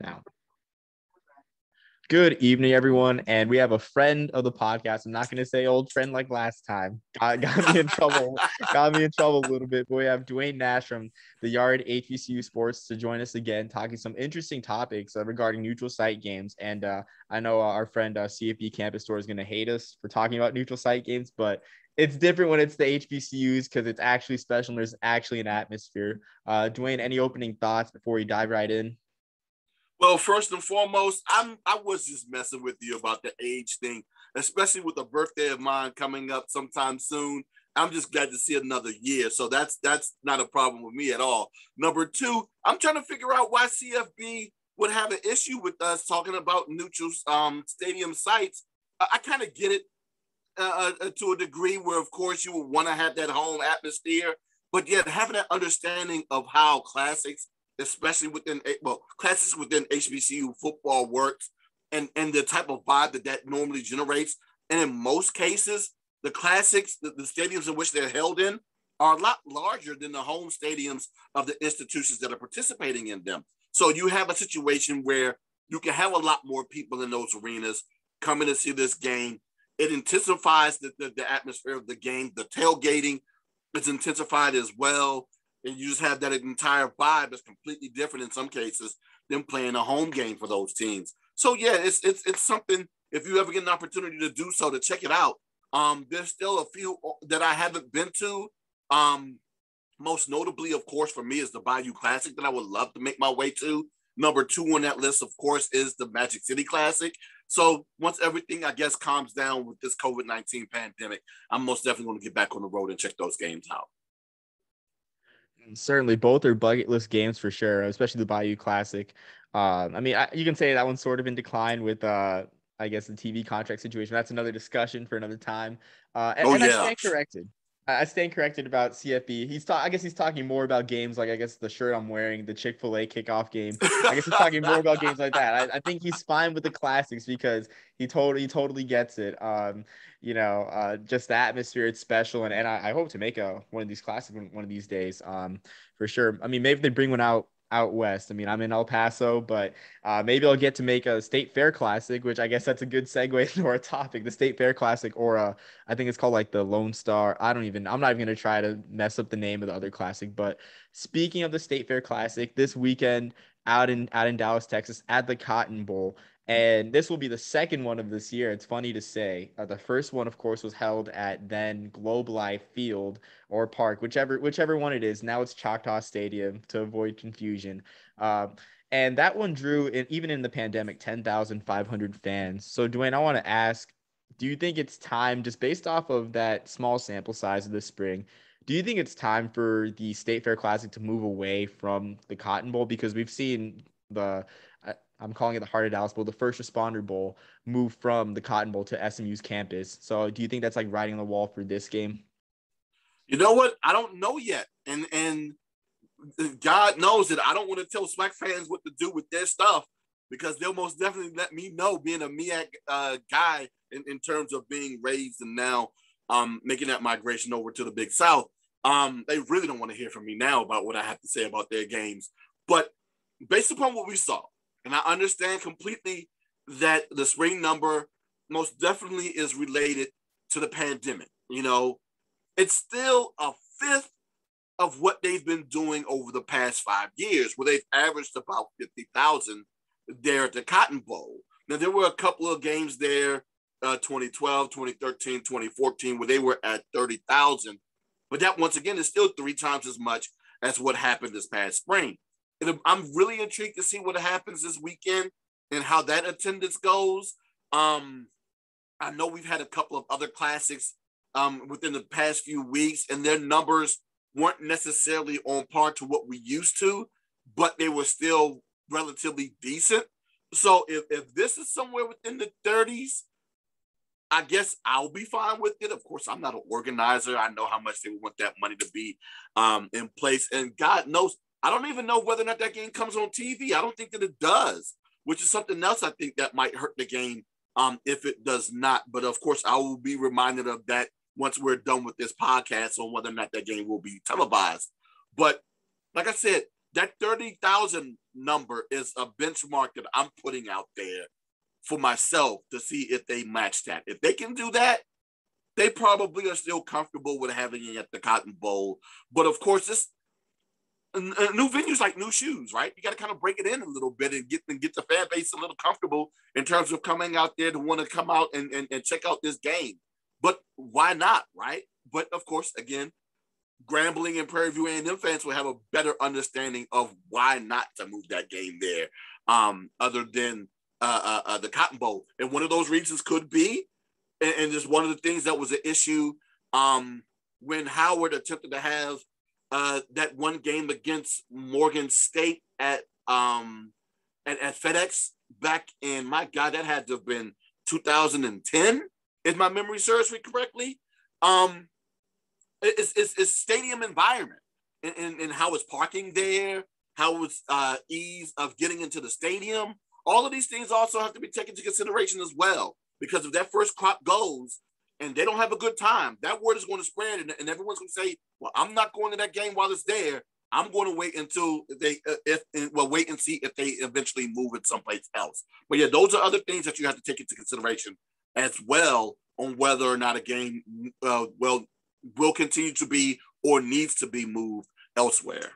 Now, good evening, everyone. And we have a friend of the podcast. I'm not going to say old friend like last time. Got me in trouble. Got me in trouble a little bit. But we have Duane Nash from the Yard-HBCU Sports to join us again, talking some interesting topics regarding neutral site games. And I know our friend CFB Campus Store is going to hate us for talking about neutral site games, but it's different when it's the HBCUs because it's actually special and there's actually an atmosphere. Duane, any opening thoughts before we dive right in? Well, first and foremost, I was just messing with you about the age thing, especially with a birthday of mine coming up sometime soon. I'm just glad to see another year. So that's not a problem with me at all. Number two, I'm trying to figure out why CFB would have an issue with us talking about neutral stadium sites. I kind of get it to a degree where, of course, you would want to have that home atmosphere, but yet having that understanding of how classics, especially classics within HBCU football works and the type of vibe that normally generates. And in most cases, the classics, the stadiums in which they're held in are a lot larger than the home stadiums of the institutions that are participating in them. So you have a situation where you can have a lot more people in those arenas coming to see this game. It intensifies the atmosphere of the game. The tailgating is intensified as well. And you just have that entire vibe that's completely different in some cases than playing a home game for those teams. So yeah, it's something, if you ever get an opportunity to do so, to check it out. There's still a few that I haven't been to. Most notably, of course, for me is the Bayou Classic that I would love to make my way to. Number two on that list, of course, is the Magic City Classic. So once everything, I guess, calms down with this COVID-19 pandemic, I'm most definitely going to get back on the road and check those games out. Certainly, both are bucket list games for sure, especially the Bayou Classic. You can say that one's sort of in decline with, I guess, the TV contract situation. That's another discussion for another time. I stand corrected. I stand corrected about CFB. I guess he's talking more about games like, I guess, the shirt I'm wearing, the Chick-fil-A kickoff game. I guess he's talking more about games like that. I think he's fine with the classics because he totally gets it. Just the atmosphere, it's special. And I hope to make one of these classics one of these days, for sure. I mean, maybe they bring one out west. I mean, I'm in El Paso, but maybe I'll get to make a State Fair Classic, which I guess that's a good segue into our topic, the State Fair Classic, or I think it's called like the Lone Star. I'm not even going to try to mess up the name of the other classic. But speaking of the State Fair Classic, this weekend out in Dallas, Texas, at the Cotton Bowl. And this will be the second one of this year. It's funny to say. The first one, of course, was held at then Globe Life Field or Park, whichever one it is. Now it's Choctaw Stadium to avoid confusion. And that one drew, even in the pandemic, 10,500 fans. So, Duane, I want to ask, do you think it's time, just based off of that small sample size of this spring, do you think it's time for the State Fair Classic to move away from the Cotton Bowl? Because we've seen I'm calling it the Heart of Dallas Bowl, the First Responder Bowl, move from the Cotton Bowl to SMU's campus. So do you think that's like writing on the wall for this game? You know what? I don't know yet. And God knows that I don't want to tell SWAC fans what to do with their stuff because they'll most definitely let me know, being a MEAC guy in terms of being raised and now making that migration over to the Big South. They really don't want to hear from me now about what I have to say about their games. But based upon what we saw, and I understand completely that the spring number most definitely is related to the pandemic. You know, it's still a fifth of what they've been doing over the past 5 years, where they've averaged about 50,000 there at the Cotton Bowl. Now, there were a couple of games there, 2012, 2013, 2014, where they were at 30,000. But that, once again, is still 3 times as much as what happened this past spring. And I'm really intrigued to see what happens this weekend and how that attendance goes. I know we've had a couple of other classics within the past few weeks, and their numbers weren't necessarily on par to what we used to, but they were still relatively decent. So if this is somewhere within the 30s, I guess I'll be fine with it. Of course, I'm not an organizer. I know how much they want that money to be in place. And God knows, I don't even know whether or not that game comes on TV. I don't think that it does, which is something else I think that might hurt the game if it does not. But of course, I will be reminded of that once we're done with this podcast on whether or not that game will be televised. But like I said, that 30,000 number is a benchmark that I'm putting out there for myself to see if they match that. If they can do that, they probably are still comfortable with having it at the Cotton Bowl. But of course, this new venues like new shoes, right? You got to kind of break it in a little bit and get the fan base a little comfortable in terms of coming out there to want to come out and check out this game. But why not, right? But of course, again, Grambling and Prairie View A&M fans will have a better understanding of why not to move that game there, other than the Cotton Bowl. And one of those reasons could be, and just one of the things that was an issue when Howard attempted to have that one game against Morgan State at FedEx back in, my God, that had to have been 2010, if my memory serves me correctly. It's stadium environment and how it's parking there, how it's ease of getting into the stadium. All of these things also have to be taken into consideration as well, because if that first crop goes and they don't have a good time, that word is going to spread, and everyone's going to say, well, I'm not going to that game while it's there. I'm going to wait until they, wait and see if they eventually move it someplace else. But yeah, those are other things that you have to take into consideration as well on whether or not a game, will continue to be or needs to be moved elsewhere.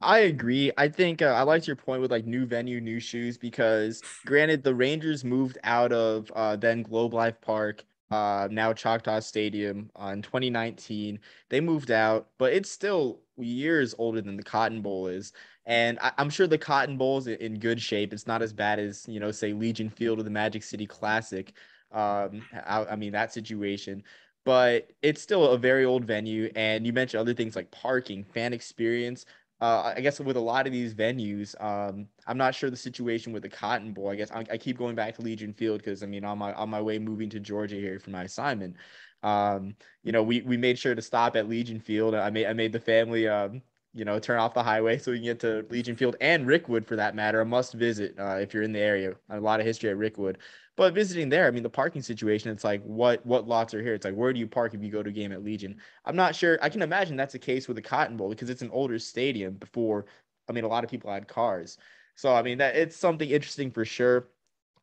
I agree. I think I liked your point with like new venue, new shoes, because granted, the Rangers moved out of then Globe Life Park, now Choctaw Stadium in 2019. They moved out, but it's still years older than the Cotton Bowl is. And I'm sure the Cotton Bowl is in good shape. It's not as bad as, say Legion Field or the Magic City Classic. I mean, that situation. But it's still a very old venue. And you mentioned other things like parking, fan experience. I guess with a lot of these venues, I'm not sure the situation with the Cotton Bowl. I guess I keep going back to Legion Field because, I mean, on my way moving to Georgia here for my assignment, we made sure to stop at Legion Field. I made the family turn off the highway so we can get to Legion Field and Rickwood for that matter. A must visit if you're in the area. A lot of history at Rickwood. But visiting there, I mean, the parking situation, it's like, what lots are here? It's like, where do you park if you go to a game at Legion? I'm not sure. I can imagine that's the case with the Cotton Bowl because it's an older stadium before, I mean, a lot of people had cars. So, I mean, that it's something interesting for sure.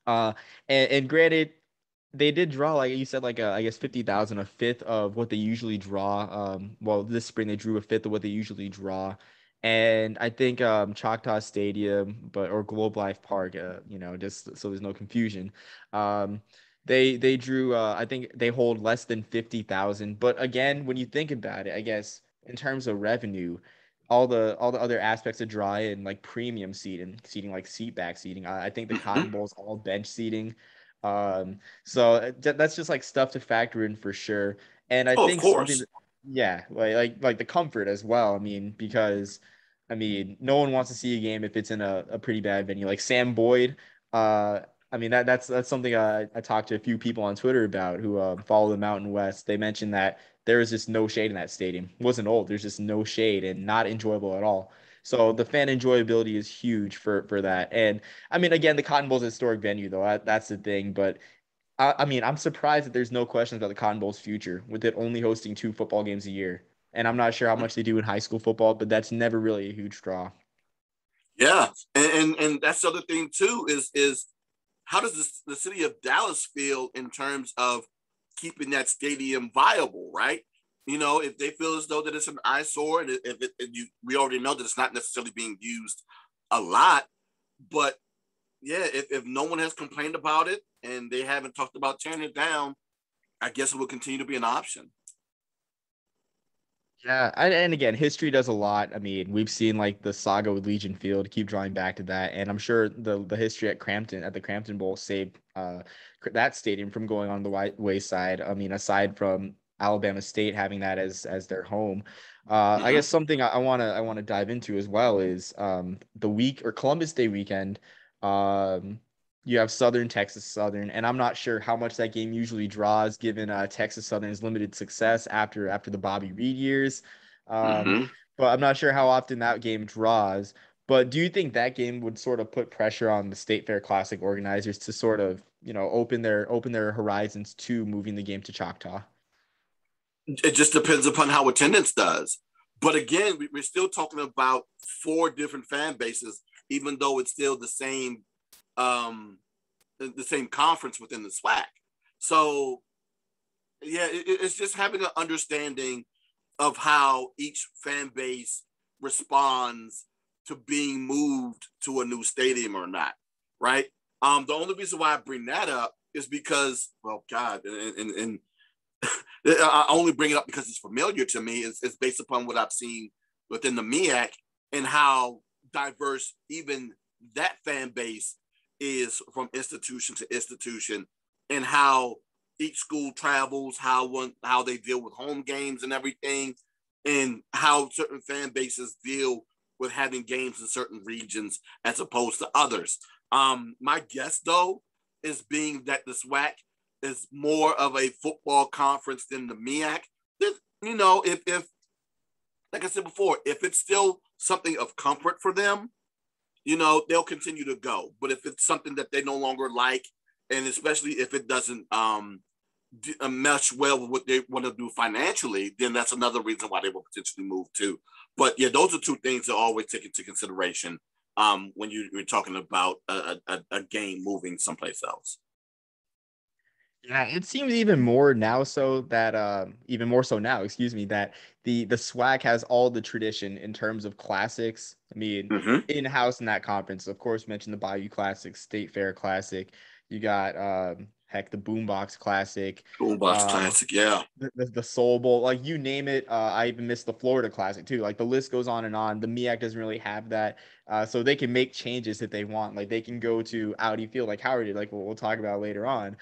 And granted, they did draw, like you said, like I guess 50,000, a fifth of what they usually draw. This spring they drew a fifth of what they usually draw, and I think Choctaw Stadium, or Globe Life Park, just so there's no confusion. They drew. I think they hold less than 50,000. But again, when you think about it, I guess in terms of revenue, all the other aspects of draw in like premium seating like seat back seating. I think the Cotton Bowl is all bench seating. So that's just like stuff to factor in for sure. And I think something that, yeah, like the comfort as well. I mean, because I mean, no one wants to see a game if it's in a pretty bad venue. Like Sam Boyd, I mean that's something I talked to a few people on Twitter about who follow the Mountain West. They mentioned that there was just no shade in that stadium. It wasn't old. There's just no shade and not enjoyable at all. So the fan enjoyability is huge for that. And I mean, again, the Cotton Bowl is a historic venue, though. That's the thing. But I mean, I'm surprised that there's no questions about the Cotton Bowl's future with it only hosting 2 football games a year. And I'm not sure how much they do in high school football, but that's never really a huge draw. Yeah, and that's the other thing too is how does the city of Dallas feel in terms of keeping that stadium viable, right? If they feel as though that it's an eyesore, and we already know that it's not necessarily being used a lot, but yeah, if no one has complained about it and they haven't talked about tearing it down, I guess it will continue to be an option. Yeah, and again, history does a lot. I mean, we've seen like the saga with Legion Field, keep drawing back to that, and I'm sure the history at the Crampton Bowl saved that stadium from going on the wayside. I mean, aside from Alabama State having that as their home, I guess something I want to dive into as well is the week or Columbus Day weekend. You have Texas Southern, and I'm not sure how much that game usually draws, given Texas Southern's limited success after the Bobby Reed years. But I'm not sure how often that game draws. But do you think that game would sort of put pressure on the State Fair Classic organizers to sort of, open their horizons to moving the game to Choctaw? It just depends upon how attendance does. But again, we're still talking about 4 different fan bases, even though it's still the same conference within the SWAC. So, yeah, it's just having an understanding of how each fan base responds to being moved to a new stadium or not, right? The only reason why I bring that up is because, well, God, and I only bring it up because it's familiar to me. It's based upon what I've seen within the MEAC and how diverse even that fan base is from institution to institution, and how each school travels, how they deal with home games and everything, and how certain fan bases deal with having games in certain regions as opposed to others. My guess, though, is being that the SWAC is more of a football conference than the MEAC. You know, if like I said before, if it's still something of comfort for them, you know, they'll continue to go. But if it's something that they no longer like, and especially if it doesn't mesh well with what they want to do financially, then that's another reason why they will potentially move too. But yeah, those are 2 things to always take into consideration when you're talking about a game moving someplace else. Yeah, it seems even more so now, that the SWAC has all the tradition in terms of classics. I mean, in-house in that conference, of course, mentioned the Bayou Classic, State Fair Classic. You got the Boombox Classic. Classic, yeah. The Soul Bowl, like you name it. I even missed the Florida Classic too. Like the list goes on and on. The MEAC doesn't really have that, so they can make changes if they want. Like they can go to Audi Field, like Howard did, like we'll talk about later on.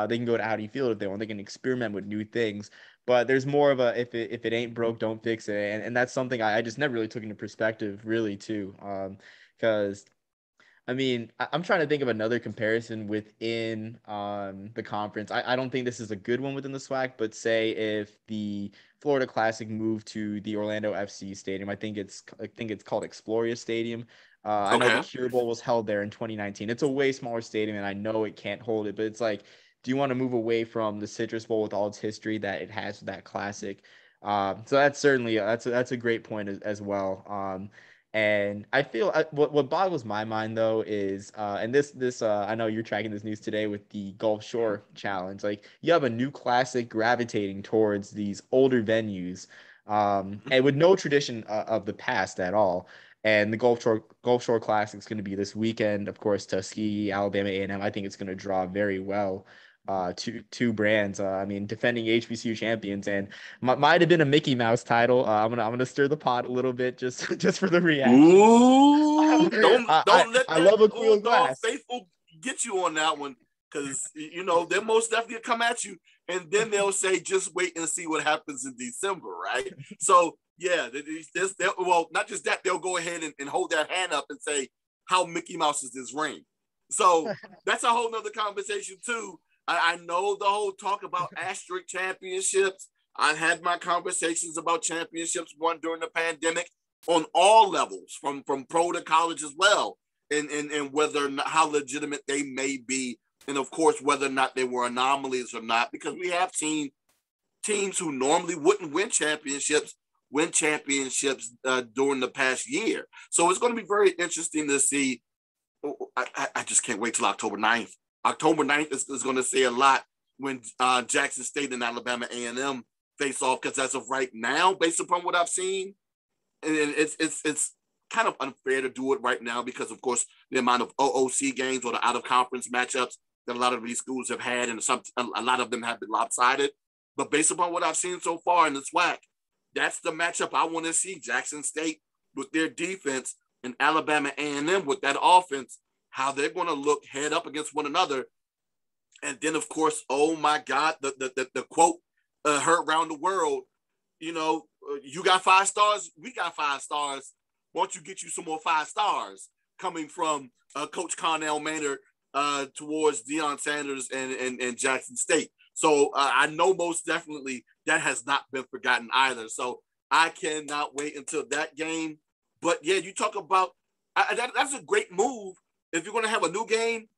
They can go to Audi Field if they want. They can experiment with new things. But there's more of a if it ain't broke, don't fix it, and that's something I just never really took into perspective really too, because. I mean, I'm trying to think of another comparison within the conference. I don't think this is a good one within the SWAC, but say if the Florida Classic moved to the Orlando FC Stadium, I think it's called Exploria Stadium. I know the Cure Bowl was held there in 2019. It's a way smaller stadium, and I know it can't hold it, but it's like, do you want to move away from the Citrus Bowl with all its history that it has with that classic? So that's certainly that's a great point as well. And I feel what boggles my mind though is, and this I know you're tracking this news today with the Gulf Shore Challenge. Like you have a new classic gravitating towards these older venues, and with no tradition of the past at all. And the Gulf Shore Classic is going to be this weekend, of course, Tuskegee, Alabama A&M. I think it's going to draw very well. Two brands. I mean, defending HBCU champions, and might have been a Mickey Mouse title. I'm gonna stir the pot a little bit just for the reaction. Ooh, don't let I love a cool glass. Faithful get you on that one, because you know they'll most definitely come at you, and then they'll say, just wait and see what happens in December, right? So yeah, well, not just that, they'll go ahead and hold their hand up and say, how Mickey Mouse is this ring? So that's a whole nother conversation too. I know the whole talk about asterisk championships. I had my conversations about championships won during the pandemic on all levels, from pro to college as well, and whether or not, how legitimate they may be, and of course whether or not they were anomalies or not, because we have seen teams who normally wouldn't win championships during the past year. So it's going to be very interesting to see. I just can't wait till October 9th. October 9th is going to say a lot when Jackson State and Alabama A&M face off, because as of right now, based upon what I've seen, and it's kind of unfair to do it right now because, of course, the amount of OOC games or the out-of-conference matchups that a lot of these schools have had, and a lot of them have been lopsided. But based upon what I've seen so far in the SWAC, that's the matchup I want to see. Jackson State with their defense and Alabama A&M with that offense, how they're going to look head up against one another. And then, of course, oh my God, the quote heard around the world, you know, you got 5 stars, we got 5 stars. Why don't you get you some more 5 stars coming from Coach Connell Maynard towards Deion Sanders and Jackson State. So I know most definitely that has not been forgotten either. So I cannot wait until that game. But yeah, you talk about that's a great move. If you're going to have a new game,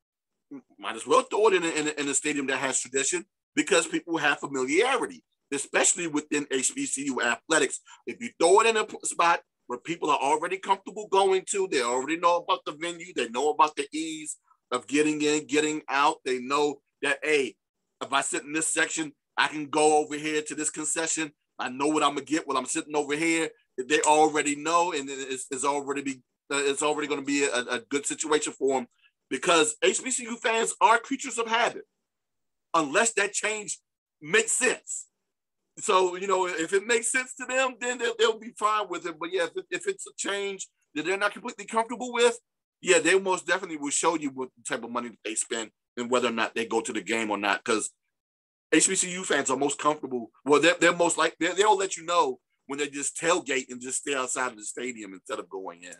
might as well throw it in a stadium that has tradition, because people have familiarity. especially within HBCU athletics. If you throw it in a spot where people are already comfortable going to, they already know about the venue, they know about the ease of getting in, getting out. They know that, hey, if I sit in this section, I can go over here to this concession. I know what I'm gonna get when I'm sitting over here. They already know, and it's already going to be a good situation for them, because HBCU fans are creatures of habit, unless that change makes sense. So, if it makes sense to them, then they'll be fine with it. But yeah, if it's a change that they're not completely comfortable with, yeah, they most definitely will show you what type of money that they spend and whether or not they go to the game or not. Because HBCU fans are most comfortable. Well, they're most like they'll let you know when they just tailgate and just stay outside of the stadium instead of going in.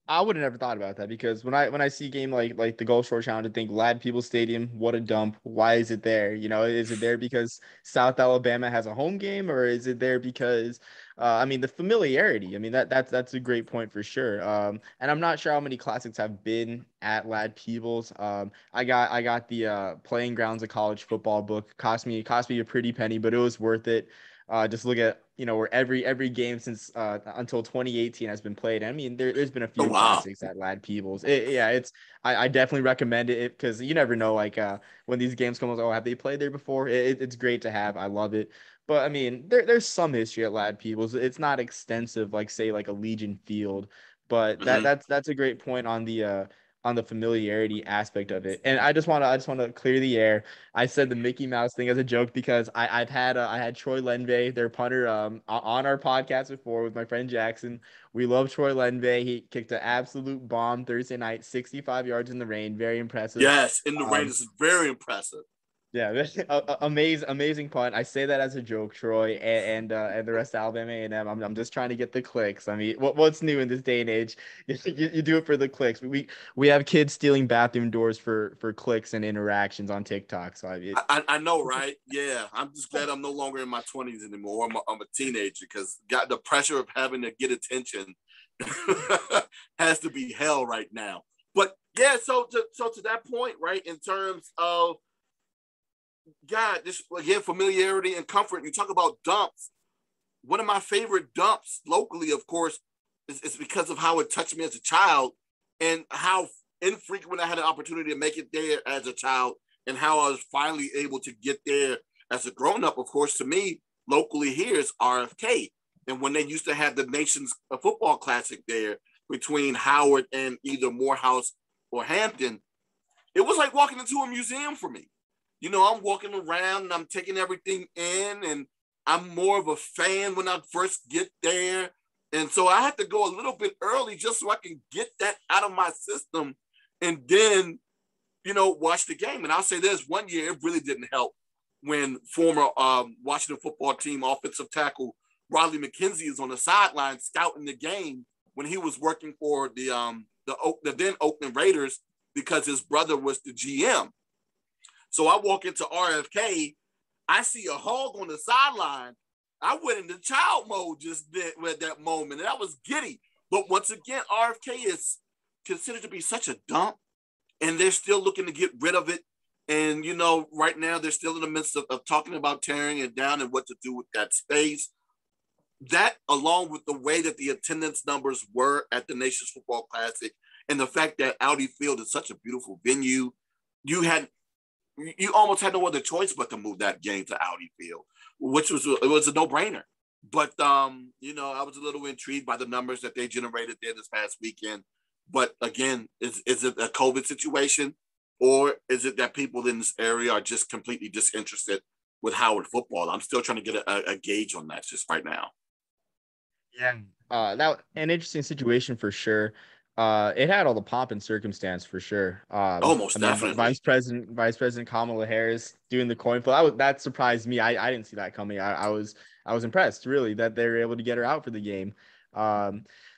I would have never thought about that, because when I see a game like the Gulf Shore Challenge, I think Lad People Stadium, what a dump. Why is it there? Is it there because South Alabama has a home game, or is it there because the familiarity? I mean, that's a great point for sure. And I'm not sure how many classics have been at Lad People's. I got the Playing Grounds of College Football book. Cost me a pretty penny, but it was worth it. Just look at where every game since until 2018 has been played. I mean, there's been a few classics at Lad Peebles. I definitely recommend it, because you never know, like when these games come out, have they played there before? It's great to have. I love it. But I mean, there's some history at Lad Peebles. It's not extensive, like say like a Legion Field, but that's a great point on the familiarity aspect of it. And I just want to clear the air. I said the Mickey Mouse thing as a joke, because I had Troy Lenvey, their punter, on our podcast before with my friend Jackson. We love Troy Lenvey. He kicked an absolute bomb Thursday night, 65 yards in the rain. Very impressive. Yes, in the rain is very impressive. Yeah, amazing punt. I say that as a joke, Troy, and the rest of Alabama A&M. I'm just trying to get the clicks. I mean, what's new in this day and age? You do it for the clicks. We have kids stealing bathroom doors for clicks and interactions on TikTok. So I know, right? Yeah, I'm just glad I'm no longer in my 20s anymore. I'm a teenager, because got the pressure of having to get attention has to be hell right now. But yeah, so to that point, right, in terms of God, this again, familiarity and comfort. You talk about dumps. One of my favorite dumps locally, of course, is because of how it touched me as a child, and how infrequent I had an opportunity to make it there as a child, and how I was finally able to get there as a grown-up. Of course, to me, locally here is RFK. And when they used to have the Nation's Football Classic there between Howard and either Morehouse or Hampton, it was like walking into a museum for me. I'm walking around and I'm taking everything in, and I'm more of a fan when I first get there. And so I had to go a little bit early just so I can get that out of my system, and then, watch the game. And I'll say this, one year, it really didn't help when former Washington football team offensive tackle Riley McKenzie is on the sideline scouting the game when he was working for the then Oakland Raiders, because his brother was the GM. So I walk into RFK, I see a hog on the sideline. I went into child mode just at that moment, and I was giddy. But once again, RFK is considered to be such a dump, and they're still looking to get rid of it. And, right now they're still in the midst of talking about tearing it down and what to do with that space. That, along with the way that the attendance numbers were at the Nation's Football Classic, and the fact that Audi Field is such a beautiful venue, you almost had no other choice but to move that game to Audi Field, which was a no-brainer. But I was a little intrigued by the numbers that they generated there this past weekend. But again, is it a COVID situation, or is it that people in this area are just completely disinterested with Howard football? I'm still trying to get a gauge on that just right now. Yeah, that an interesting situation for sure. It had all the pomp and circumstance for sure. Definitely. Vice President Kamala Harris doing the coin flip. That surprised me. I didn't see that coming. I was impressed, really, that they were able to get her out for the game.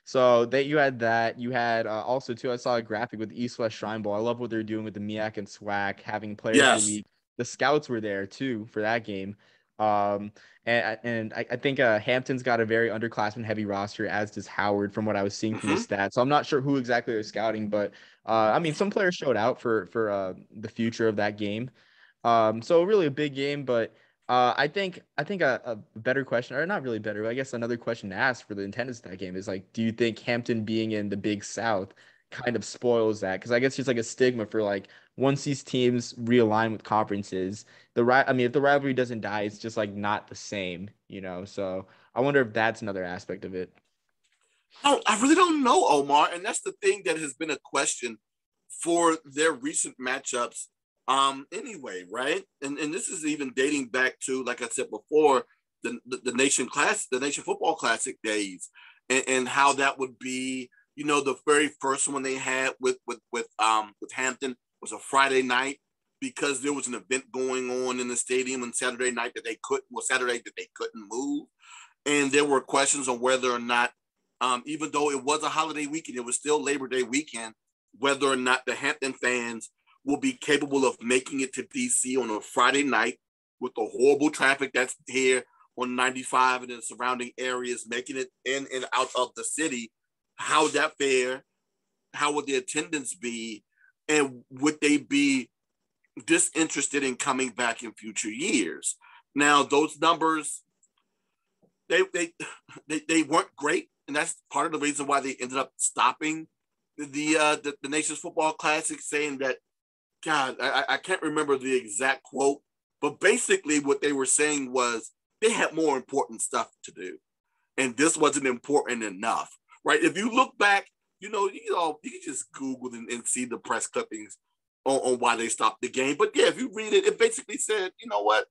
So that you had that. You had also too. I saw a graphic with East West Shrine Bowl. I love what they're doing with the MEAC and SWAC, having players of the week. The scouts were there too for that game. And I think Hampton's got a very underclassmen heavy roster, as does Howard, from what I was seeing from the stats. So I'm not sure who exactly they're scouting, but some players showed out for the future of that game. So really a big game, but I think a better question, or not really better, but I guess another question to ask for the attendance of that game is like, do you think Hampton being in the Big South kind of spoils that? Because I guess there's like a stigma for like once these teams realign with conferences, I mean, if the rivalry doesn't die, it's just like not the same, you know. So I wonder if that's another aspect of it. No, I really don't know, Omar. And that's the thing that has been a question for their recent matchups. Anyway, right? And this is even dating back to, like I said before, the Nation Football Classic days, and how that would be, the very first one they had with Hampton was a Friday night because there was an event going on in the stadium on Saturday that they couldn't move. And there were questions on whether or not, even though it was a holiday weekend, it was still Labor Day weekend, whether or not the Hampton fans will be capable of making it to DC on a Friday night with the horrible traffic that's here on 95 and the surrounding areas, making it in and out of the city. How would that fare? How would the attendance be? And would they be disinterested in coming back in future years? Now, those numbers, they weren't great, and that's part of the reason why they ended up stopping the Nation's Football Classic, saying that, God, I can't remember the exact quote, but basically what they were saying was they had more important stuff to do, and this wasn't important enough, right? If you look back, you can just Google and see the press clippings on why they stopped the game. But yeah, if you read it, it basically said, you know what,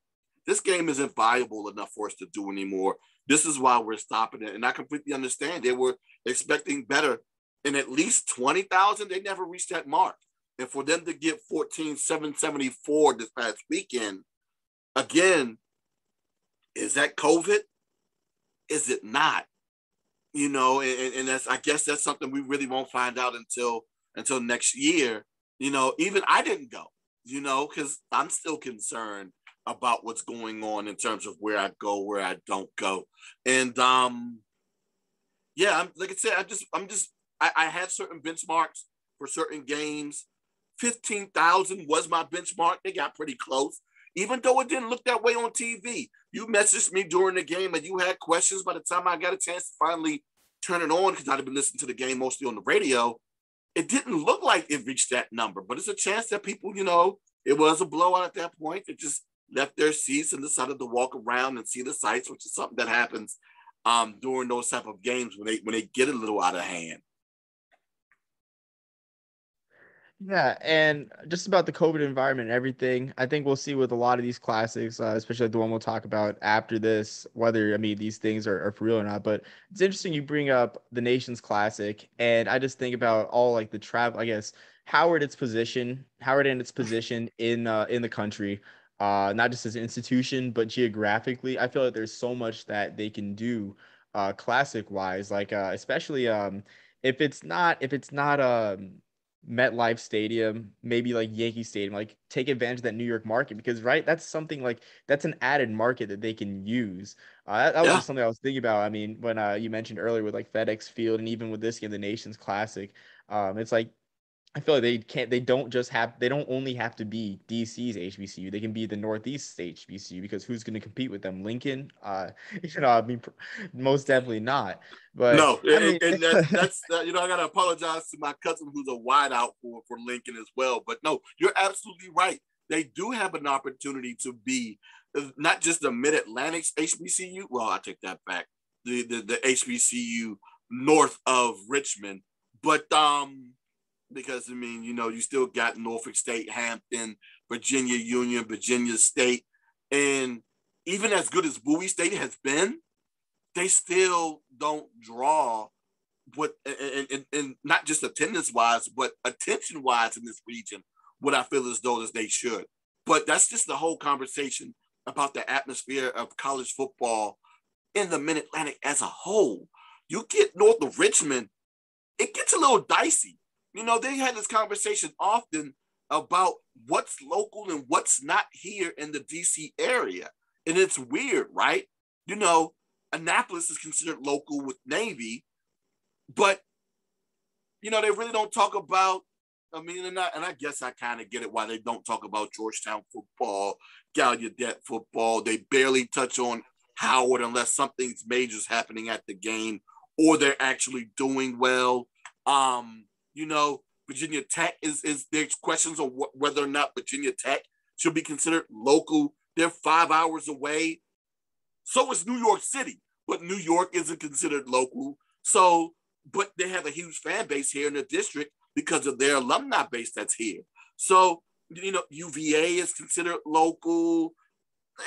this game isn't viable enough for us to do anymore. This is why we're stopping it. And I completely understand. They were expecting better. And at least 20,000, they never reached that mark. And for them to get 14,774 this past weekend, again, is that COVID? Is it not? And I guess that's something we really won't find out until next year. Even I didn't go, because I'm still concerned about what's going on in terms of where I go, where I don't go. And like I said, I had certain benchmarks for certain games. 15,000 was my benchmark. They got pretty close, even though it didn't look that way on TV. You messaged me during the game and you had questions. By the time I got a chance to finally turn it on, because I'd have been listening to the game mostly on the radio, it didn't look like it reached that number. But it's a chance that people, it was a blowout at that point. It just left their seats and decided to walk around and see the sights, which is something that happens during those type of games when they get a little out of hand. Yeah, and just about the COVID environment and everything, I think we'll see with a lot of these classics, especially the one we'll talk about after this, whether, I mean, these things are for real or not. But it's interesting you bring up the Nation's Classic, and I just think about all like the travel, I guess, Howard in its position in the country, not just as an institution, but geographically. I feel like there's so much that they can do classic wise, like especially if it's not MetLife Stadium, maybe like Yankee Stadium, like take advantage of that New York market because, right, that's something like that's an added market that they can use. That was Yeah. just something I was thinking about. I mean, when you mentioned earlier with like FedEx Field and even with this game, the Nation's Classic, it's like I feel like they don't only have to be DC's HBCU. They can be the Northeast HBCU because who's going to compete with them? Lincoln? I mean, most definitely not. But No, I mean, and that's I got to apologize to my cousin who's a wideout for Lincoln as well. But no, you're absolutely right. They do have an opportunity to be not just the Mid Atlantic HBCU. Well, I take that back. The HBCU north of Richmond, but because I mean, you still got Norfolk State, Hampton, Virginia Union, Virginia State, and even as good as Bowie State has been, they still don't draw what and not just attendance wise, but attention wise in this region, what I feel as though as they should. But that's just the whole conversation about the atmosphere of college football in the Mid Atlantic as a whole. You get north of Richmond, it gets a little dicey. They had this conversation often about what's local and what's not here in the DC area. And it's weird, right? Annapolis is considered local with Navy, but they really don't talk about I mean, and I guess I kind of get it why they don't talk about Georgetown football, Gallaudet football. They barely touch on Howard unless something's major is happening at the game or they're actually doing well. You know, Virginia Tech is there's questions on whether or not Virginia Tech should be considered local. They're 5 hours away. So is New York City, but New York isn't considered local. So, but they have a huge fan base here in the district because of their alumni base that's here. So, you know, UVA is considered local.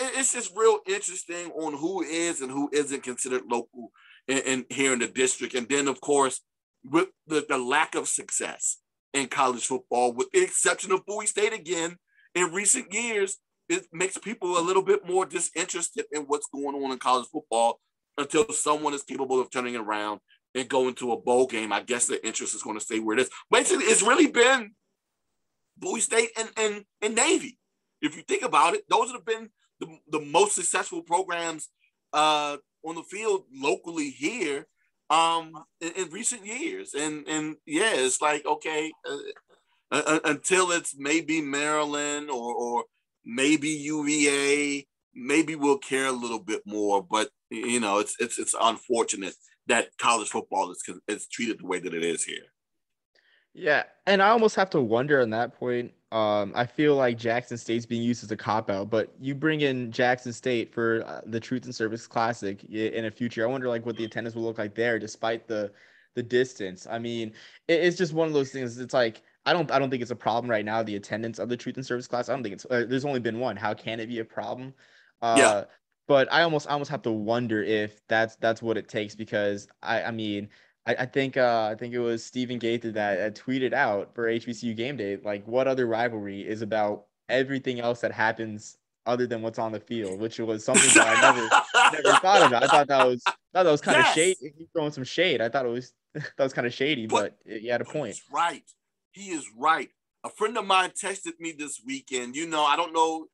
It's just real interesting on who is and who isn't considered local in here in the district. And then, of course, with the lack of success in college football, with the exception of Bowie State again, in recent years, it makes people a little bit more disinterested in what's going on in college football until someone is capable of turning it around and going to a bowl game. I guess the interest is going to stay where it is. Basically, it's really been Bowie State and Navy. If you think about it, those have been the most successful programs on the field locally here in recent years. And yeah, it's like, okay, until it's maybe Maryland or maybe UVA, maybe we'll care a little bit more. But you know, it's unfortunate that college football is treated the way that it is here. Yeah, and I almost have to wonder on that point. I feel like Jackson State's being used as a cop-out, but you bring in Jackson State for the Truth and Service Classic in a future. I wonder like what the attendance will look like there, despite the distance. I mean, it's just one of those things. It's like I don't think it's a problem right now. The attendance of the Truth and Service class. I don't think it's. There's only been one. How can it be a problem? Yeah. But I almost have to wonder if that's what it takes, because I mean. I think it was Stephen Gaither that tweeted out for HBCU game day, like, what other rivalry is about everything else that happens other than what's on the field, which was something that I never thought about. I thought that was kind of shade. He's throwing some shade. I thought it was that was kind of shady, but he had a point. He's right. He is right. A friend of mine texted me this weekend. You know, I don't know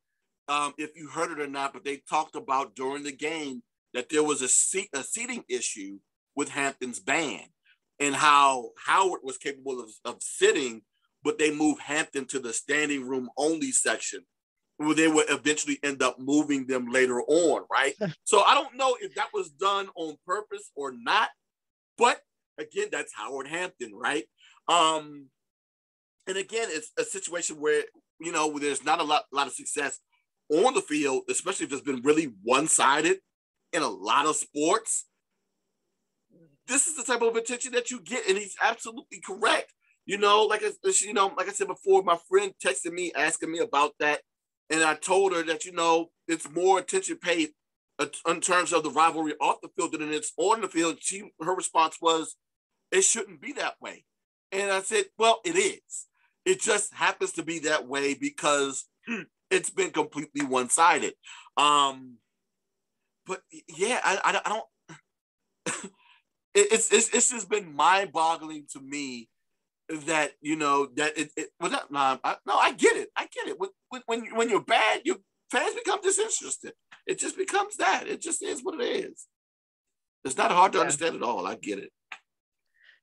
if you heard it or not, but they talked about during the game that there was a seating issue with Hampton's band and how Howard was capable of sitting, but they moved Hampton to the standing room only section where they would eventually end up moving them later on, right? So I don't know if that was done on purpose or not, but again, that's Howard Hampton, right? And again, it's a situation where, you know, where there's not a lot of success on the field, especially if it's been really one-sided in a lot of sports. This is the type of attention that you get, and he's absolutely correct. You know, like I said before, my friend texted me asking me about that, and I told her that, you know, it's more attention paid in terms of the rivalry off the field than it's on the field. Her response was, "It shouldn't be that way," and I said, "Well, it is. It just happens to be that way because it's been completely one-sided." But yeah, I don't. It's just been mind-boggling to me that, you know, that I get it. When you're bad, your fans become disinterested. It just becomes that. It just is what it is. It's not hard to understand at all. I get it.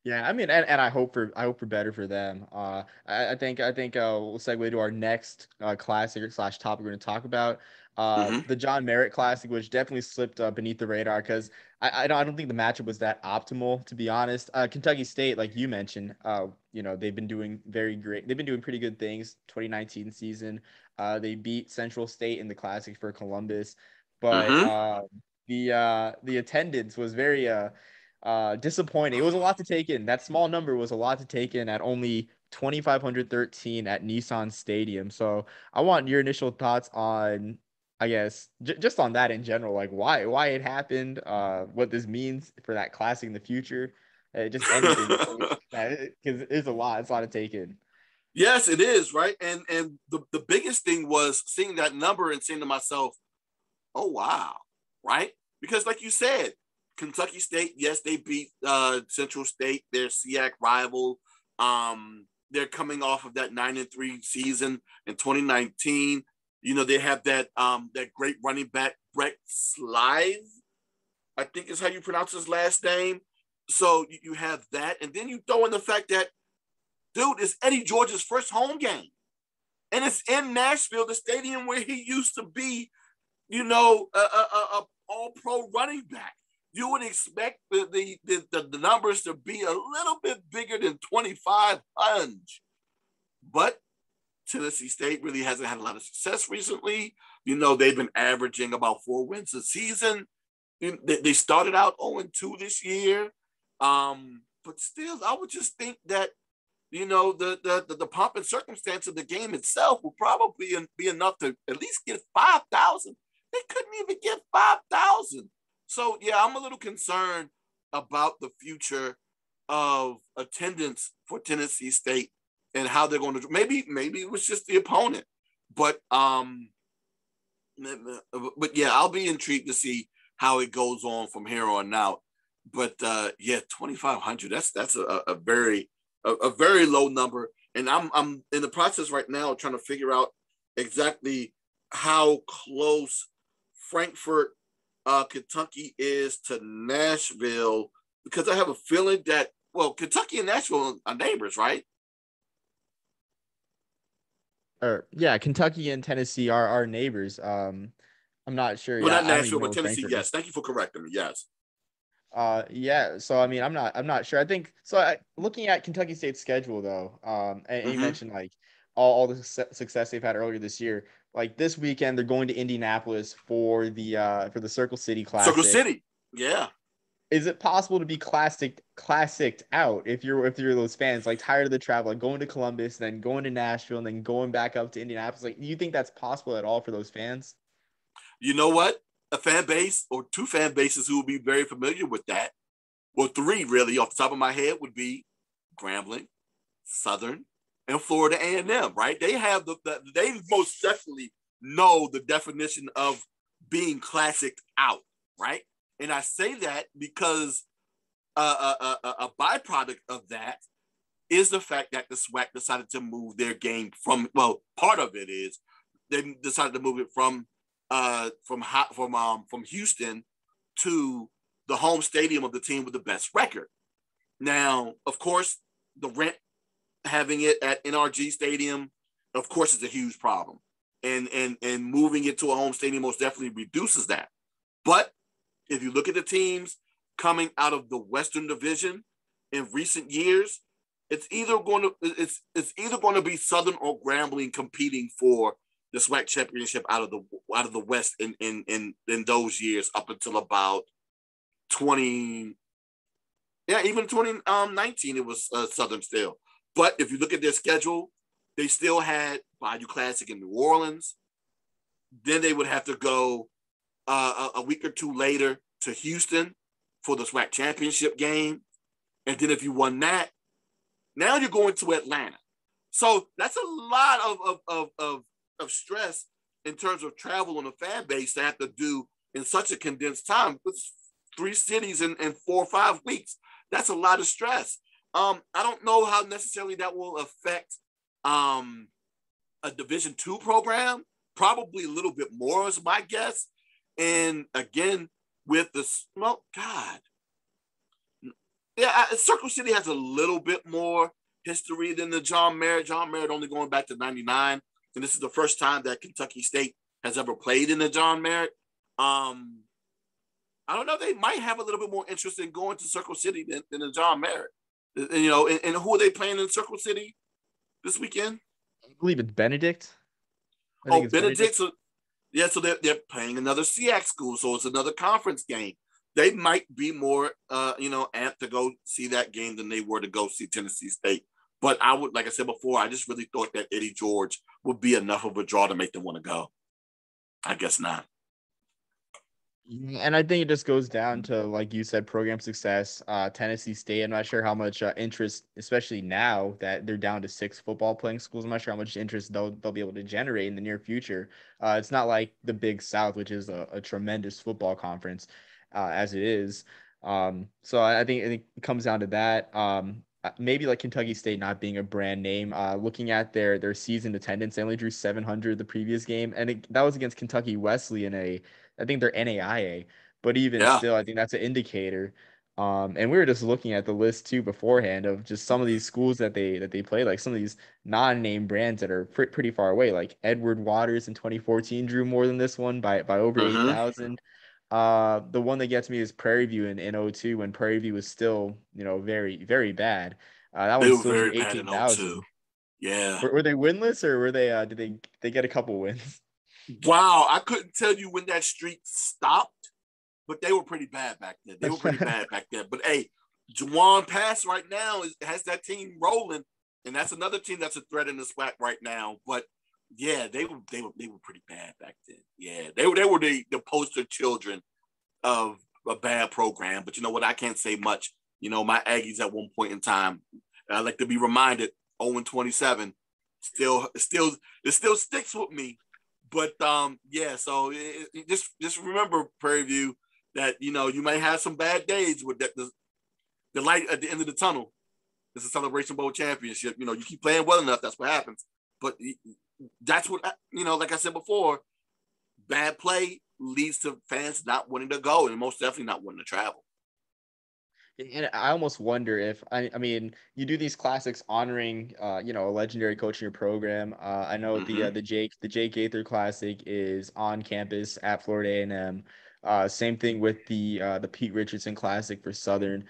Yeah, I mean, and I hope for better for them. I think we'll segue to our next classic / topic we're going to talk about. The John Merritt Classic, which definitely slipped beneath the radar because I don't think the matchup was that optimal, to be honest. Kentucky State, like you mentioned, you know, they've been doing very great. They've been doing pretty good things. 2019 season, they beat Central State in the Classic for Columbus, but the attendance was very disappointing. It was a lot to take in. That small number was a lot to take in at only 2,513 at Nissan Stadium. So I want your initial thoughts on, I guess, just on that in general, like why it happened, what this means for that classic in the future, just anything, because it's a lot to take in. Yes, it is, right? And the biggest thing was seeing that number and saying to myself, oh, wow, right? Because like you said, Kentucky State, yes, they beat Central State, their SEAC rival. They're coming off of that 9-3 season in 2019. You know, they have that great running back, Brett Slythe, I think is how you pronounce his last name. So you have that. And then you throw in the fact that dude, it's Eddie George's first home game. And it's in Nashville, the stadium where he used to be, you know, a all-pro running back. You would expect the numbers to be a little bit bigger than 2,500. But Tennessee State really hasn't had a lot of success recently. You know, they've been averaging about 4 wins a season. They started out 0-2 this year. But still, I would just think that, you know, the pomp and circumstance of the game itself will probably be enough to at least get 5,000. They couldn't even get 5,000. So, yeah, I'm a little concerned about the future of attendance for Tennessee State and how they're going to – maybe it was just the opponent. But yeah, I'll be intrigued to see how it goes on from here on out. But, yeah, 2,500, that's a very low number. And I'm in the process right now trying to figure out exactly how close Frankfort, Kentucky is to Nashville, because I have a feeling that, well, Kentucky and Nashville are neighbors, right? Yeah, Kentucky and Tennessee are our neighbors. I'm not sure. Well, Yeah, not I don't Nashville, even know but where Tennessee. Frankfurt Yes, is. thank you for correcting me. Yes. Yeah. So I mean, I'm not sure. I think so. Looking at Kentucky State's schedule, though, and you mentioned like all the success they've had earlier this year. Like this weekend, they're going to Indianapolis for the Circle City Circle Classic. City. Yeah. Is it possible to be classicked out if you're those fans like tired of the travel, like going to Columbus, then going to Nashville, and then going back up to Indianapolis? Like, do you think that's possible at all for those fans? You know what? A fan base or 2 fan bases who will be very familiar with that, well, 3 really off the top of my head would be Grambling, Southern, and Florida A&M, right? They have they most definitely know the definition of being classic out, right? And I say that because a byproduct of that is the fact that the SWAC decided to move their game from, well, part of it is they decided to move it from Houston to the home stadium of the team with the best record. Now, of course, the rent, having it at NRG Stadium, of course, is a huge problem. And moving it to a home stadium most definitely reduces that. But if you look at the teams coming out of the Western Division in recent years, it's either going to be Southern or Grambling competing for the SWAC championship out of the West in those years up until about 20. Yeah, even 2019 it was Southern still. But if you look at their schedule, they still had Bayou Classic in New Orleans. Then they would have to go a week or 2 later to Houston for the SWAC championship game. And then if you won that, now you're going to Atlanta. So that's a lot of stress in terms of travel on a fan base to have to do in such a condensed time. It's 3 cities in 4 or 5 weeks. That's a lot of stress. I don't know how necessarily that will affect a Division II program. Probably a little bit more is my guess. And again, with the smoke, God. Yeah, Circle City has a little bit more history than the John Merritt. John Merritt only going back to 99. And this is the first time that Kentucky State has ever played in the John Merritt. I don't know. They might have a little bit more interest in going to Circle City than the John Merritt. And, you know, and who are they playing in Circle City this weekend? I believe it's Benedict. Benedict. So, yeah, so they're playing another SEAC school, so it's another conference game. They might be more, amped to go see that game than they were to go see Tennessee State. But I would, like I said before, I just really thought that Eddie George would be enough of a draw to make them want to go. I guess not. And I think it just goes down to, like you said, program success. Tennessee State, I'm not sure how much interest, especially now that they're down to 6 football playing schools, I'm not sure how much interest they'll be able to generate in the near future. It's not like the Big South, which is a tremendous football conference as it is. So I think it comes down to that. Maybe like Kentucky State not being a brand name. Looking at their season attendance, they only drew 700 the previous game, and that was against Kentucky Wesley in I think they're NAIA, but even still, I think that's an indicator. And we were just looking at the list too beforehand of just some of these schools that they play, like some of these non-name brands that are pretty far away. Like Edward Waters in 2014 drew more than this one by over Mm-hmm. 8,000. The one that gets me is Prairie View in '02 when Prairie View was still, very, very bad. That They one were still drew very bad in 18,000. '02. Yeah. Were they winless or were they did they get a couple wins? Wow. I couldn't tell you when that streak stopped, but they were pretty bad back then. They were pretty bad back then. But hey, Duane Pass right now has that team rolling, and that's another team that's a threat in the SWAC right now. But yeah, they were pretty bad back then. Yeah, they were the poster children of a bad program. But you know what? I can't say much. My Aggies at one point in time, I like to be reminded, 0-27, it still sticks with me. But yeah, so just remember, Prairie View, that you may have some bad days with the light at the end of the tunnel. It's a Celebration Bowl championship. You keep playing well enough, that's what happens. But that's what like I said before, bad play leads to fans not wanting to go and most definitely not wanting to travel. And I almost wonder if I mean you do these classics honoring a legendary coach in your program. I know Mm-hmm. the Jake Gaither Classic is on campus at Florida A&M. Same thing with the Pete Richardson Classic for Southern.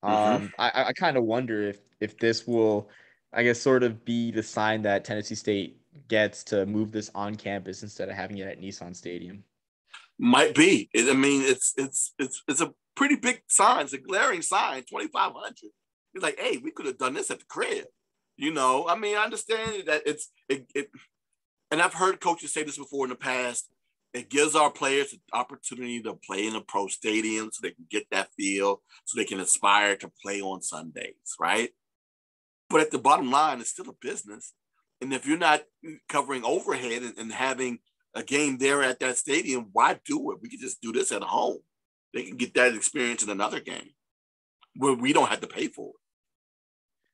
Mm-hmm. I kind of wonder if this will, I guess, sort of be the sign that Tennessee State gets to move this on campus instead of having it at Nissan Stadium. Might be. I mean, it's a pretty big sign. It's a glaring sign. 2,500. It's like, hey, we could have done this at the crib. I mean, I understand that and I've heard coaches say this before in the past. It gives our players the opportunity to play in a pro stadium so they can get that feel, so they can aspire to play on Sundays, right? But at the bottom line, it's still a business. And if you're not covering overhead and having a game there at that stadium, why do it? We could just do this at home. They can get that experience in another game where we don't have to pay for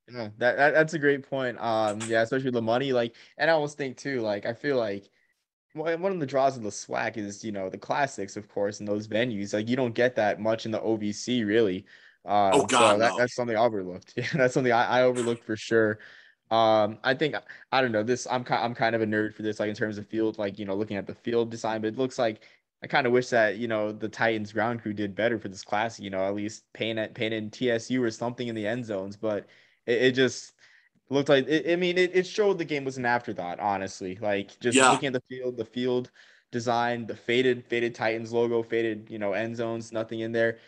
it. Yeah, that's a great point. Yeah, especially the money. Like, and I almost think too, like, I feel like one of the draws of the SWAC is, the classics, of course, in those venues. Like, you don't get that much in the OVC, really. Oh So God, no. that's something I overlooked. Yeah, that's something I overlooked for sure. I think I don't know this. I'm kind of a nerd for this, like in terms of field, like looking at the field design. But it looks like I kind of wish that the Titans ground crew did better for this class. At least painting TSU or something in the end zones. But it just looked like I mean, it showed the game was an afterthought. Honestly, like just Yeah, looking at the field design, the faded Titans logo, faded end zones, nothing in there.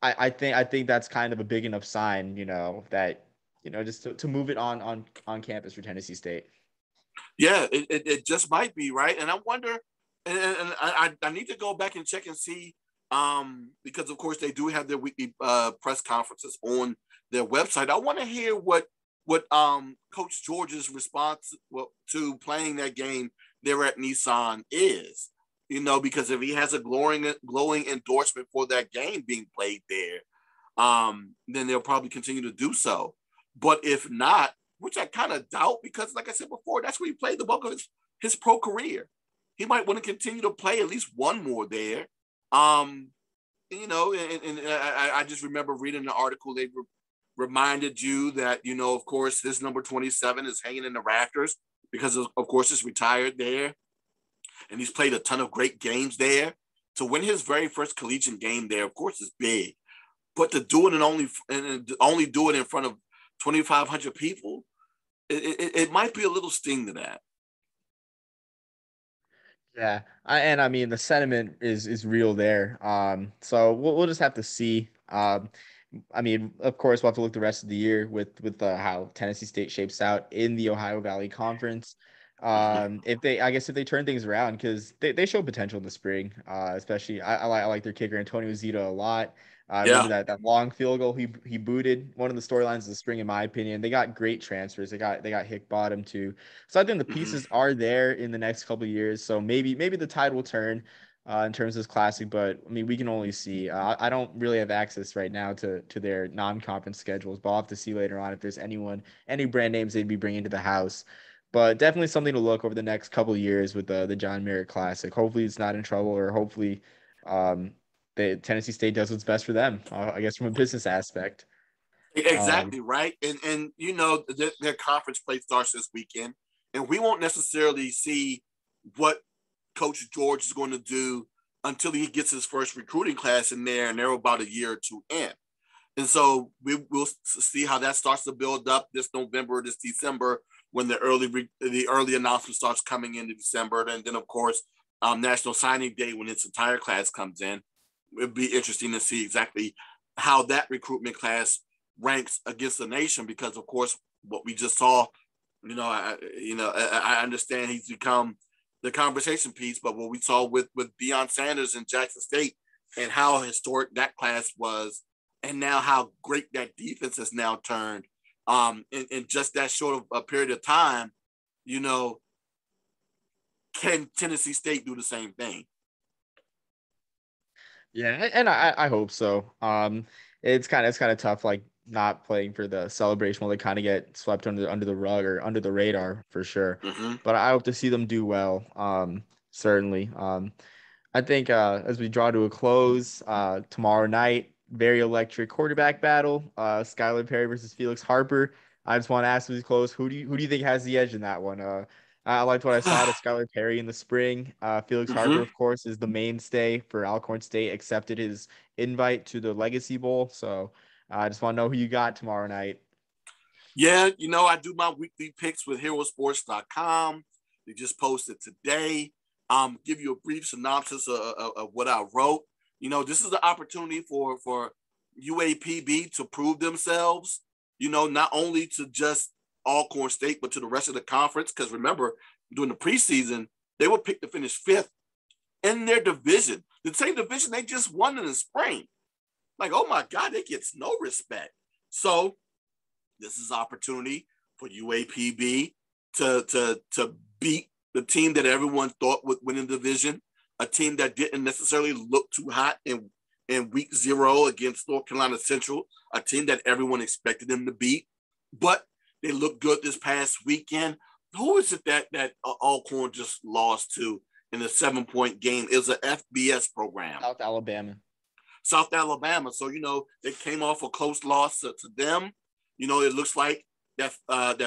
I think that's kind of a big enough sign, that just to move it on campus for Tennessee State. yeah, it just might be right. And I wonder, and I need to go back and check and see, because of course they do have their weekly press conferences on their website. I want to hear what Coach George's response to playing that game there at Nissan is. Because if he has a glowing endorsement for that game being played there, then they'll probably continue to do so. But if not, which I kind of doubt, because like I said before, that's where he played the bulk of his pro career. He might want to continue to play at least one more there. Um, and I just remember reading an article. They reminded you that, of course, his number 27 is hanging in the rafters because, of course, it's retired there. And he's played a ton of great games there. To win his very first collegiate game there, of course, is big. But to do it and only do it in front of 2,500 people, it might be a little sting to that. Yeah, I mean the sentiment is real there. So we'll just have to see. I mean, of course, we'll have to look the rest of the year with how Tennessee State shapes out in the Ohio Valley Conference. If they turn things around because they show potential in the spring. Especially I like their kicker Antonio Zito a lot. I remember Yeah. that long field goal he booted, one of the storylines of the spring, in my opinion. They got great transfers. They got Hick Bottom too. So I think the Mm-hmm. pieces are there in the next couple of years. So maybe the tide will turn in terms of this classic, but I mean we can only see. I don't really have access right now to their non-conference schedules, but I'll have to see later on if there's any brand names they'd be bringing to the house. But definitely something to look over the next couple of years with the John Merritt Classic. Hopefully it's not in trouble, or hopefully, um, Tennessee State does what's best for them, I guess, from a business aspect. Exactly, right. And their conference play starts this weekend, and we won't necessarily see what Coach George is going to do until he gets his first recruiting class in there, and they're about a year or two in. And so we'll see how that starts to build up this November, this December, when the early announcement starts coming into December. And then, of course, National Signing Day, when its entire class comes in. It'd be interesting to see exactly how that recruitment class ranks against the nation, because, of course, what we just saw, I understand he's become the conversation piece, but what we saw with Deion Sanders in Jackson State and how historic that class was, and now how great that defense has now turned in just that short of a period of time, can Tennessee State do the same thing? Yeah, and I hope so. It's kind of tough, like not playing for the celebration while they kind of get swept under the rug or under the radar for sure. Mm-hmm. But I hope to see them do well. Certainly. I think as we draw to a close, tomorrow night, very electric quarterback battle. Skylar Perry versus Felix Harper. I just want to ask, as we close, who do you think has the edge in that one? I liked what I saw to Skylar Perry in the spring. Felix Harper, of course, is the mainstay for Alcorn State. Accepted his invite to the Legacy Bowl, so I just want to know who you got tomorrow night. Yeah, I do my weekly picks with herosports.com. They just posted today. Give you a brief synopsis of what I wrote. This is the opportunity for UAPB to prove themselves, not only to just Alcorn State, but to the rest of the conference. Because remember, during the preseason, they were picked to finish 5th in their division. The same division they just won in the spring. Like, oh my God, they get no respect. So this is opportunity for UAPB to beat the team that everyone thought would win the division, a team that didn't necessarily look too hot in week 0 against North Carolina Central, a team that everyone expected them to beat, but they looked good this past weekend. Who is it that Alcorn just lost to in a 7-point game? It was an FBS program. South Alabama. So, they came off a close loss to them. It looks like that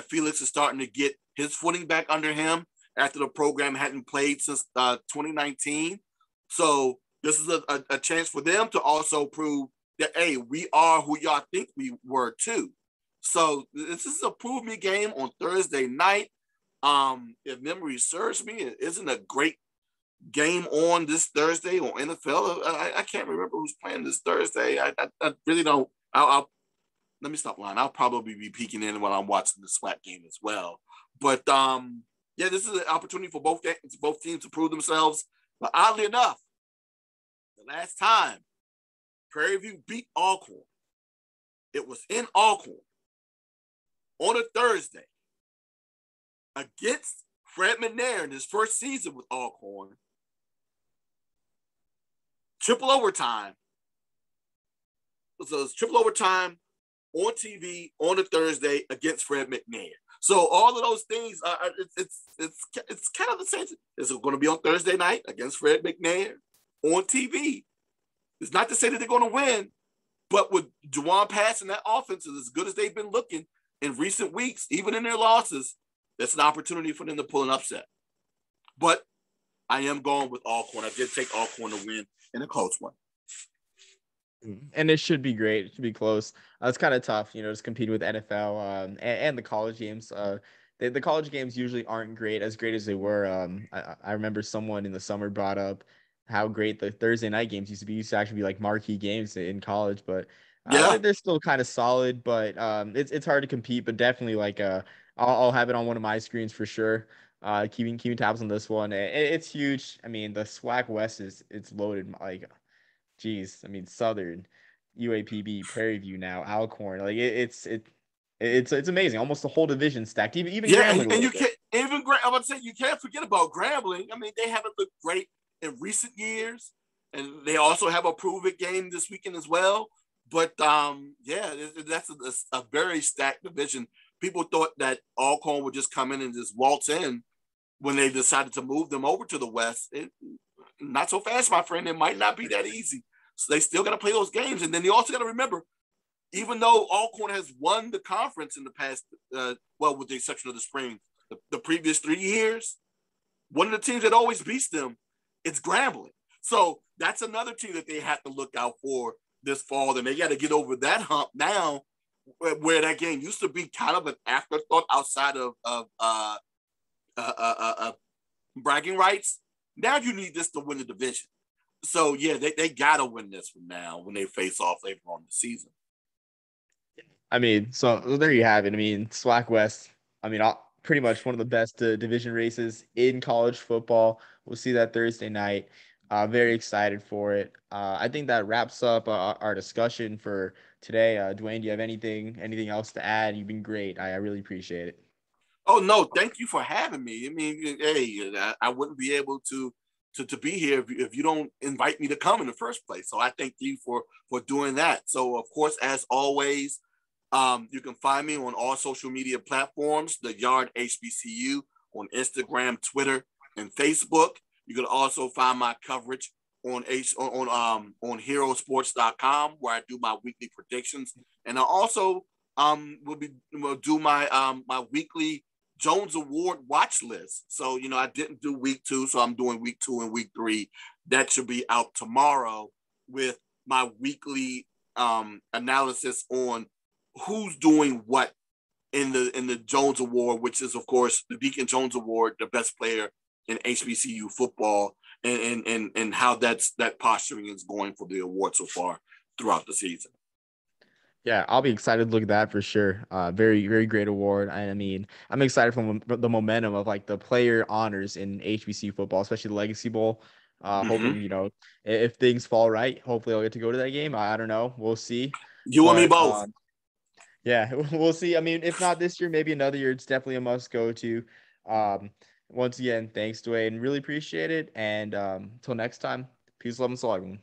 Felix is starting to get his footing back under him after the program hadn't played since 2019. So this is a chance for them to also prove that, hey, we are who y'all think we were too. So this is a prove me game on Thursday night. If memory serves me, it isn't a great game on this Thursday on NFL. I can't remember who's playing this Thursday. I really don't. I'll let me stop lying. I'll probably be peeking in while I'm watching the SWAC game as well. But yeah, this is an opportunity for both teams to prove themselves. But oddly enough, the last time Prairie View beat Alcorn, it was in Alcorn on a Thursday against Fred McNair in his first season with Alcorn. Triple overtime. So it's triple overtime on TV on a Thursday against Fred McNair. So all of those things, it's kind of the same. It's going to be on Thursday night against Fred McNair on TV. It's not to say that they're going to win, but with Duane passing that offense is as good as they've been looking in recent weeks, even in their losses, that's an opportunity for them to pull an upset. But I am going with Alcorn. I did take Alcorn to win in a close one. And it should be great. It should be close. It's kind of tough, just competing with NFL and the college games. The college games usually aren't as great as they were. I remember someone in the summer brought up how great the Thursday night games used to be. Used to actually be like marquee games in college, but they're still kind of solid. But it's hard to compete. But definitely I'll have it on one of my screens for sure. Keeping tabs on this one. It's huge. I mean, the SWAC West it's loaded. Like, geez, I mean, Southern, UAPB, Prairie View now, Alcorn. Like it's amazing. Almost the whole division stacked. Even Grambling. And you can't even. I'm gonna say you can't forget about Grambling. I mean, they haven't looked great in recent years, and they also have a prove-it game this weekend as well. But that's a very stacked division. People thought that Alcorn would just come in and just waltz in when they decided to move them over to the West. Not so fast, my friend. It might not be that easy. So they still got to play those games. And then you also got to remember, even though Alcorn has won the conference in the past, with the exception of the spring, the previous 3 years, one of the teams that always beats them, it's Grambling. So that's another team that they have to look out for this fall. And they got to get over that hump now, where that game used to be kind of an afterthought outside of bragging rights. Now you need this to win the division. So, yeah, they got to win this from now when they face off later on in the season. I mean, so there you have it. I mean, SWAC West, I mean, pretty much one of the best division races in college football. We'll see that Thursday night. Very excited for it. I think that wraps up our discussion for today. Duane, do you have anything else to add? You've been great. I really appreciate it. Oh, no, thank you for having me. I mean, hey, I wouldn't be able to be here if you don't invite me to come in the first place. So I thank you for doing that. So, of course, as always, you can find me on all social media platforms, the Yard-HBCU on Instagram, Twitter, and Facebook. You can also find my coverage on herosports.com, where I do my weekly predictions. And I also will do my my weekly Jones Award watch list. So, I didn't do week 2, so I'm doing week 2 and week 3. That should be out tomorrow with my weekly analysis on who's doing what in the Jones Award, which is, of course, the Deacon Jones Award, the best player in HBCU football, and how that posturing is going for the award so far throughout the season. Yeah, I'll be excited to look at that for sure. Very, very great award. I mean, I'm excited from the momentum of like the player honors in HBCU football, especially the Legacy Bowl. Hoping, if things fall right, hopefully I'll get to go to that game. I don't know. We'll see. You and me both. Yeah, we'll see. I mean, if not this year, maybe another year. It's definitely a must go to. Once again, thanks, Duane. Really appreciate it. And until next time, peace, love, and salute, everyone.